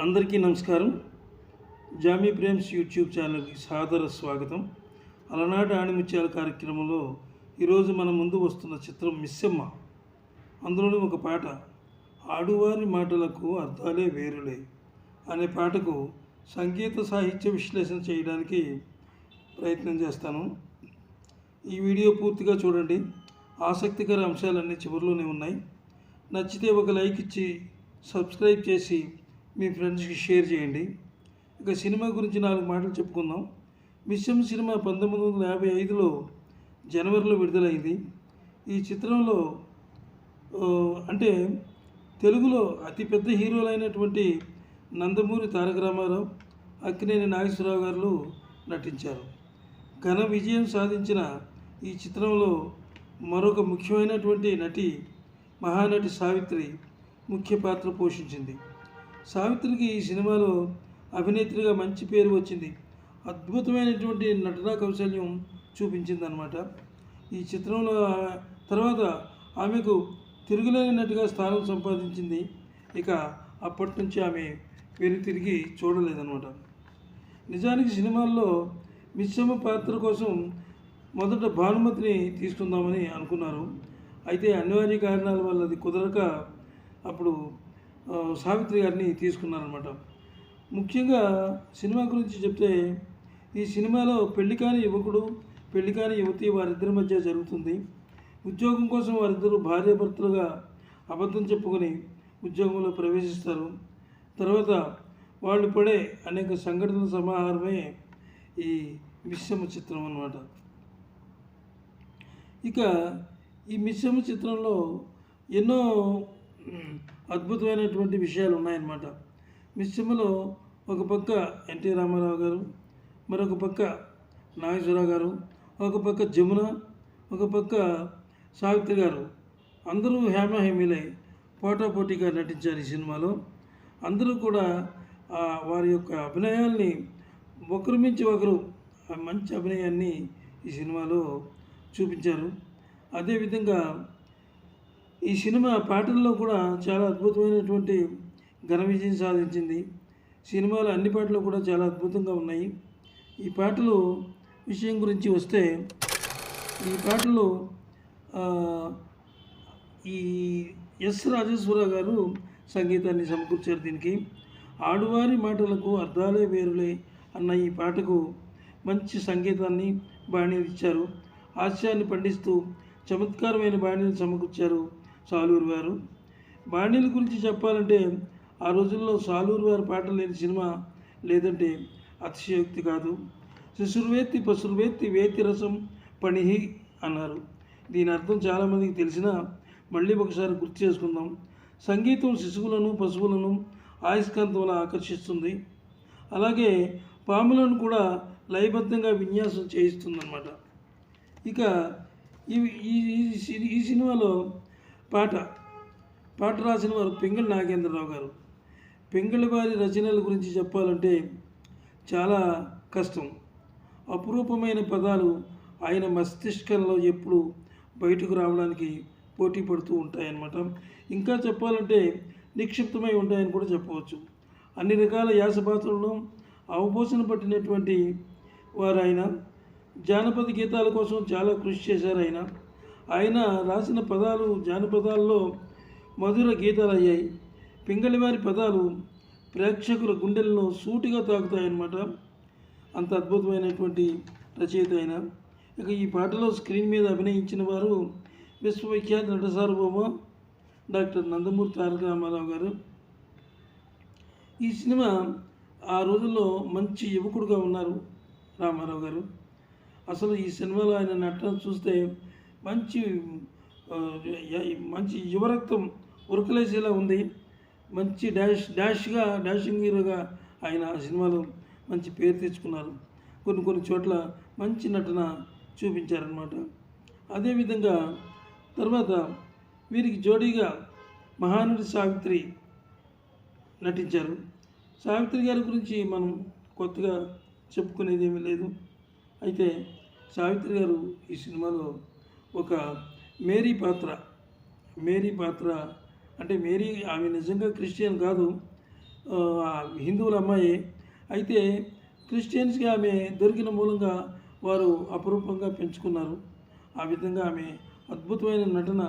అందరికీ నమస్కారం. Jamie Prem's YouTube ఛానల్కి సాదర స్వాగతం. అలనాటి ఆణిముత్యాల కార్యక్రమంలో ఈరోజు మన ముందు వస్తున్న చిత్రం మిస్సమ్మ. అందులోని ఒక పాట, ఆడువారి మాటలకు అర్థాలే వేరులే అనే పాటకు సంగీత సాహిత్య విశ్లేషణ చేయడానికి ప్రయత్నం చేస్తాను. ఈ వీడియో పూర్తిగా చూడండి. ఆసక్తికర అంశాలన్నీ చివరిలోనే ఉన్నాయి. నచ్చితే ఒక లైక్ ఇచ్చి సబ్స్క్రైబ్ చేసి మీ ఫ్రెండ్స్కి షేర్ చేయండి. ఇక సినిమా గురించి 4 మాటలు చెప్పుకుందాం. మిస్సమ్మ సినిమా 1955లో జనవరిలో విడుదలైంది. ఈ చిత్రంలో అంటే తెలుగులో అతిపెద్ద హీరోలైనటువంటి నందమూరి తారక రామారావు, అక్కినేని నాగేశ్వరరావు గారు నటించారు. ఘన విజయం సాధించిన ఈ చిత్రంలో మరొక ముఖ్యమైనటువంటి నటి మహానటి సావిత్రి ముఖ్య పాత్ర పోషించింది. సావిత్రికి ఈ సినిమాలో అభినేత్రిగా మంచి పేరు వచ్చింది. అద్భుతమైనటువంటి నటనా కౌశల్యం చూపించిందనమాట. ఈ చిత్రంలో తర్వాత ఆమెకు తిరుగులేని నటిగా స్థానం సంపాదించింది. ఇక అప్పటి నుంచి ఆమె తిరిగి చూడలేదన్నమాట. నిజానికి సినిమాల్లో మిస్సమ్మ పాత్ర కోసం మొదట భానుమతిని తీసుకుందామని అనుకున్నారు. అయితే అనివార్య కారణాల వల్ల అది కుదరక అప్పుడు సావిత్రి గారిని తీసుకున్నారనమాట. ముఖ్యంగా సినిమా గురించి చెప్తే, ఈ సినిమాలో పెళ్లి కాని యువకుడు, పెళ్లి కాని యువతి వారిద్దరి మధ్య జరుగుతుంది. ఉద్యోగం కోసం వారిద్దరూ భార్యాభర్తలుగా అబద్ధం చెప్పుకొని ఉద్యోగంలో ప్రవేశిస్తారు. తర్వాత వాళ్ళు పడే అనేక సంఘటనల సమాహారమే ఈ మిస్సమ్మ చిత్రం అన్నమాట. ఇక ఈ మిస్సమ్మ చిత్రంలో ఎన్నో అద్భుతమైనటువంటి విషయాలు ఉన్నాయన్నమాట. మిస్సమ్మలో ఒక పక్క ఎన్టీ రామారావు గారు, మరొక పక్క నాగేశ్వరరావు గారు, ఒక పక్క జమున, ఒక పక్క సావిత్రి గారు, అందరూ హేమహేమీలై పోటాపోటీగా నటించారు ఈ సినిమాలో. అందరూ కూడా వారి యొక్క అభినయాల్ని ఒకరి మించి ఒకరు మంచి అభినయాన్ని ఈ సినిమాలో చూపించారు. అదేవిధంగా ఈ సినిమా పాటల్లో కూడా చాలా అద్భుతమైనటువంటి ఘన విజయం సాధించింది. సినిమాలో అన్ని పాటలు కూడా చాలా అద్భుతంగా ఉన్నాయి. ఈ పాటలు విషయం గురించి వస్తే, ఈ పాటలు ఈ ఎస్ రాజేశ్వరరావు గారు సంగీతాన్ని సమకూర్చారు. దీనికి ఆడువారి మాటలకు అర్థాలే వేరులే అన్న ఈ పాటకు మంచి సంగీతాన్ని బాణీలు ఇచ్చారు. హాస్యాన్ని పండిస్తూ చమత్కారమైన బాణీలు సమకూర్చారు సాలూరు వారు. బాణీల గురించి చెప్పాలంటే, ఆ రోజుల్లో సాలూరు వారి పాటలు లేని సినిమా లేదంటే అతిశయోక్తి కాదు. శిశుర్వేత్తి పశుర్వేత్తి వేతి రసం పణిహి అన్నారు. దీని అర్థం చాలామందికి తెలిసినా మళ్ళీ ఒకసారి గుర్తు చేసుకుందాం. సంగీతం శిశువులను, పశువులను ఆయస్కాంతంలా ఆకర్షిస్తుంది. అలాగే పాములను కూడా లయబద్ధంగా విన్యాసం చేయిస్తుందన్నమాట. ఇక ఈ సినిమాలో పాట రాసిన వారు పింగళి నాగేంద్రరావు గారు. పింగళి వారి రచనల గురించి చెప్పాలంటే చాలా కష్టం. అపురూపమైన పదాలు ఆయన మస్తిష్కంలో ఎప్పుడు బయటకు రావడానికి పోటీ పడుతూ ఉంటాయన్నమాట. ఇంకా చెప్పాలంటే నిక్షిప్తమై ఉంటాయని కూడా చెప్పవచ్చు. అన్ని రకాల యాస పాత్రలను అవపోసన పట్టినటువంటి వారు ఆయన. జానపద గీతాల కోసం చాలా కృషి చేశారు ఆయన రాసిన పదాలు జానపదాల్లో మధుర గీతాలు అయ్యాయి. పింగళి వారి పదాలు ప్రేక్షకుల గుండెలను సూటిగా తాకుతాయన్నమాట. అంత అద్భుతమైనటువంటి రచయిత ఆయన. ఇక ఈ పాటలో స్క్రీన్ మీద అభినయించిన వారు విశ్వవిఖ్యాత నట సార్వభౌమ డాక్టర్ నందమూరి తారక రామారావు గారు. ఈ సినిమా ఆ రోజుల్లో మంచి యువకుడుగా ఉన్నారు రామారావు గారు. అసలు ఈ సినిమాలో ఆయన నటన చూస్తే మంచి యువరక్తం ఉరకలేసేలా ఉంది. మంచి డాషింగ్ హీరోగా ఆయన ఆ సినిమాలో మంచి పేరు తెచ్చుకున్నారు. కొన్ని చోట్ల మంచి నటన చూపించారనమాట. అదేవిధంగా తర్వాత వీరికి జోడీగా మహానటి సావిత్రి నటించారు. సావిత్రి గారి గురించి మనం కొత్తగా చెప్పుకునేది ఏమీ లేదు. అయితే సావిత్రి గారు ఈ సినిమాలో ఒక మేరీ పాత్ర అంటే ఆమె నిజంగా క్రిస్టియన్ కాదు, హిందువుల అమ్మాయి. అయితే క్రిస్టియన్స్కి ఆమె దొరికిన మూలంగా వారు అపురూపంగా పెంచుకున్నారు. ఆ విధంగా ఆమె అద్భుతమైన నటన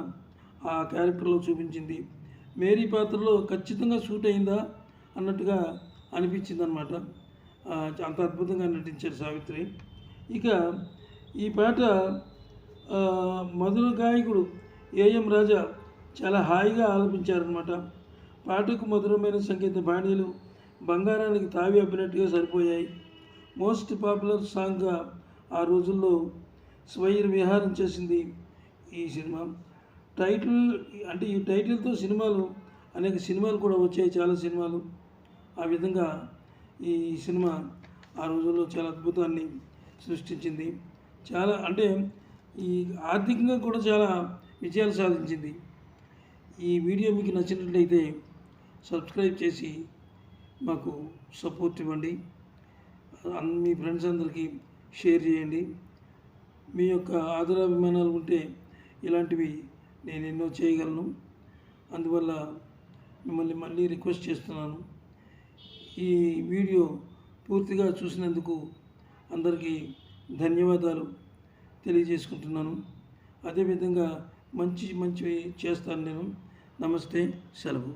ఆ క్యారెక్టర్లో చూపించింది. మేరీ పాత్రలో ఖచ్చితంగా సూట్ అయిందా అన్నట్టుగా అనిపించింది అనమాట. అంత అద్భుతంగా నటించారు సావిత్రి. ఇక ఈ పాట మధుర గాయకుడు ఏఎం రాజా చాలా హాయిగా ఆలపించారనమాట. పాటకు మధురమైన సంగీత బాణీలు బంగారానికి తావి అబ్బినట్టుగా సరిపోయాయి. మోస్ట్ పాపులర్ సాంగ్గా ఆ రోజుల్లో స్వైర్ విహారం చేసింది ఈ సినిమా. టైటిల్ అంటే ఈ టైటిల్తో అనేక సినిమాలు కూడా వచ్చాయి, చాలా సినిమాలు. ఆ విధంగా ఈ సినిమా ఆ రోజుల్లో చాలా అద్భుతాన్ని సృష్టించింది. చాలా అంటే ఈ ఆర్థికంగా కూడా చాలా విజయాలు సాధించింది. ఈ వీడియో మీకు నచ్చినట్లయితే సబ్స్క్రైబ్ చేసి మాకు సపోర్ట్ ఇవ్వండి. మీ ఫ్రెండ్స్ అందరికీ షేర్ చేయండి. మీ యొక్క ఆదరాభిమానాలు ఉంటే ఇలాంటివి నేను ఎన్నో చేయగలను. అందువల్ల మిమ్మల్ని మళ్ళీ రిక్వెస్ట్ చేస్తున్నాను. ఈ వీడియో పూర్తిగా చూసినందుకు అందరికీ ధన్యవాదాలు తెలియజేసుకుంటున్నాను. అదేవిధంగా మంచివి చేస్తాను నేను. నమస్తే, సెలవు.